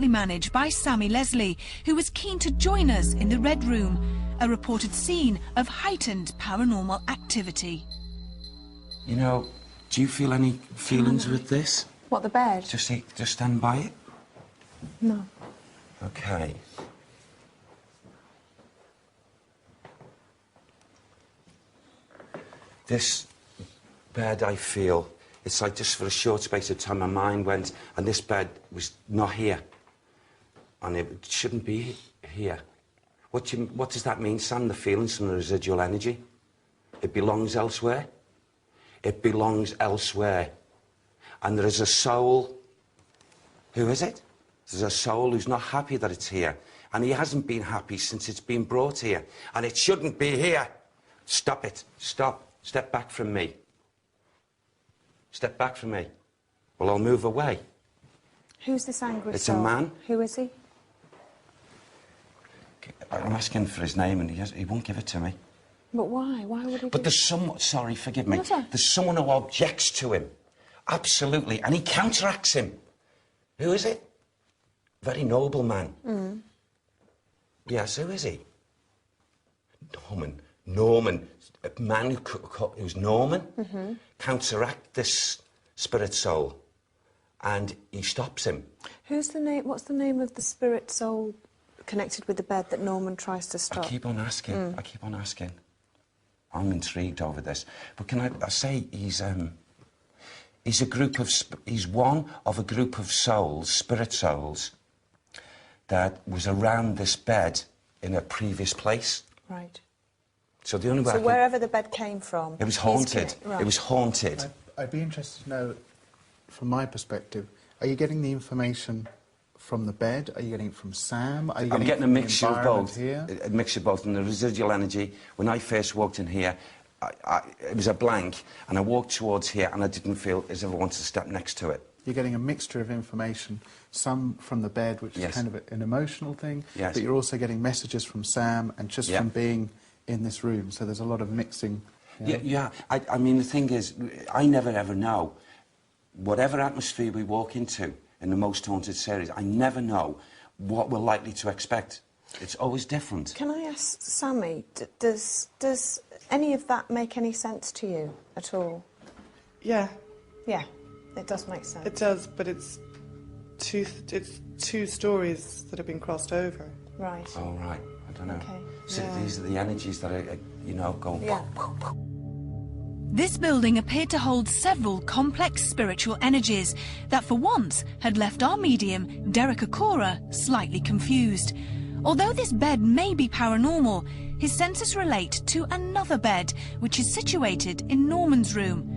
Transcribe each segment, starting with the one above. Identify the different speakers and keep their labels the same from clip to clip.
Speaker 1: Managed by Sammy Leslie, who was keen to join us in the Red Room, a reported scene of heightened paranormal activity.
Speaker 2: You know, do you feel any feelings with this?
Speaker 3: What, the bed?
Speaker 2: Just stand by it?
Speaker 3: No.
Speaker 2: Okay. This bed, I feel, it's like just for a short space of time my mind went, and this bed was not here. And it shouldn't be here. What does that mean, Sam? The feelings from the residual energy? It belongs elsewhere. It belongs elsewhere. And there is a soul. Who is it? There's a soul who's not happy that it's here. And he hasn't been happy since it's been brought here. And it shouldn't be here. Stop it. Stop. Step back from me. Step back from me. Well, I'll move away.
Speaker 3: Who's this angry soul?
Speaker 2: It's a man.
Speaker 3: Who is he?
Speaker 2: I'm asking for his name and he won't give it to me.
Speaker 3: But why? Why would he
Speaker 2: But there's someone... Sorry, forgive me.
Speaker 3: No, sir.
Speaker 2: There's someone who objects to him. Absolutely. And he counteracts him. Who is it? Very noble man. Mm. Yes, who is he? Norman. A man who's Norman. Mm-hmm. Counteract this spirit soul. And he stops him.
Speaker 3: Who's the name... What's the name of the spirit soul connected with the bed that Norman tries to stop?
Speaker 2: I keep on asking. I keep on asking. I'm intrigued over this. But can I say he's a group of... He's one of a group of souls, spirit souls, that was around this bed in a previous place.
Speaker 3: Right.
Speaker 2: So the only way
Speaker 3: So wherever the bed came from...
Speaker 2: It was haunted.
Speaker 3: Right.
Speaker 2: It was haunted.
Speaker 4: I'd be interested to know, from my perspective, are you getting the information from the bed? Are you getting it from Sam? Are you
Speaker 2: I'm getting a mixture of both.
Speaker 4: Here?
Speaker 2: A mixture of both. And the residual energy, when I first walked in here, it was a blank, and I walked towards here, and I didn't feel as if I wanted to step next to it.
Speaker 4: You're getting a mixture of information, some from the bed, which is kind of an emotional thing, but you're also getting messages from Sam and just from being in this room. So there's a lot of mixing.
Speaker 2: Yeah. I mean, the thing is, I never ever know. Whatever atmosphere we walk into in the Most Haunted series, I never know what we're likely to expect. It's always different.
Speaker 3: Can I ask Sammy, does any of that make any sense to you at all?
Speaker 5: Yeah.
Speaker 3: Yeah, it does make sense.
Speaker 5: It does, but it's two stories that have been crossed over.
Speaker 3: Right.
Speaker 2: Oh, right. I don't know.
Speaker 3: Okay.
Speaker 2: So these are the energies that are, you know, going...
Speaker 3: Yeah.
Speaker 1: This building appeared to hold several complex spiritual energies that for once had left our medium, Derek Acorah, slightly confused. Although this bed may be paranormal, his senses relate to another bed which is situated in Norman's room.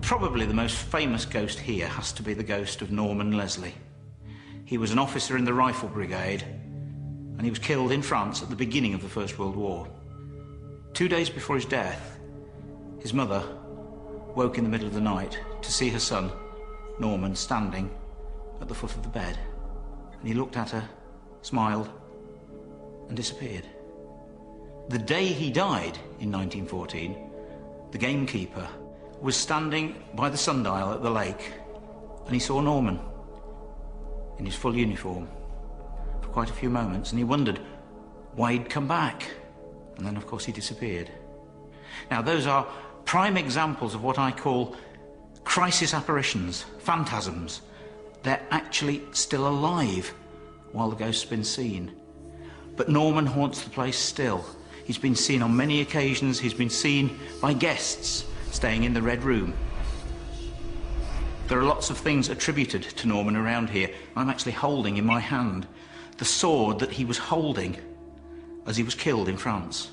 Speaker 6: Probably the most famous ghost here has to be the ghost of Norman Leslie. He was an officer in the Rifle Brigade, and he was killed in France at the beginning of the First World War. 2 days before his death, his mother woke in the middle of the night to see her son, Norman, standing at the foot of the bed. And he looked at her, smiled, and disappeared. The day he died in 1914, the gamekeeper was standing by the sundial at the lake, and he saw Norman in his full uniform for quite a few moments, and he wondered why he'd come back. And then, of course, he disappeared. Now, those are prime examples of what I call crisis apparitions, phantasms. They're actually still alive while the ghost's been seen. But Norman haunts the place still. He's been seen on many occasions. He's been seen by guests staying in the Red Room. There are lots of things attributed to Norman around here. I'm actually holding in my hand the sword that he was holding as he was killed in France.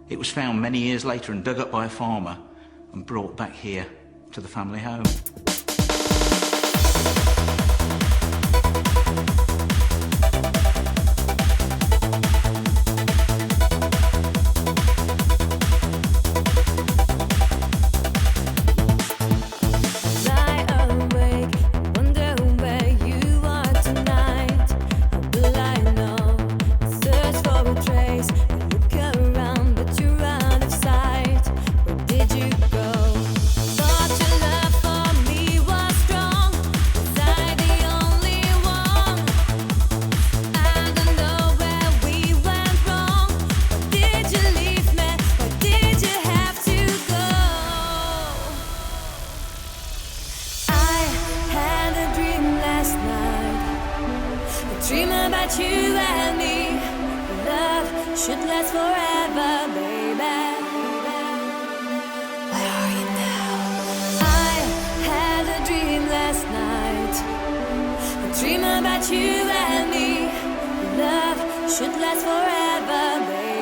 Speaker 6: It was found many years later and dug up by a farmer and brought back here to the family home.
Speaker 7: Dream about you and me. Love should last forever, baby. Where are you now? I had a dream last night. A dream about you and me. Love should last forever, baby.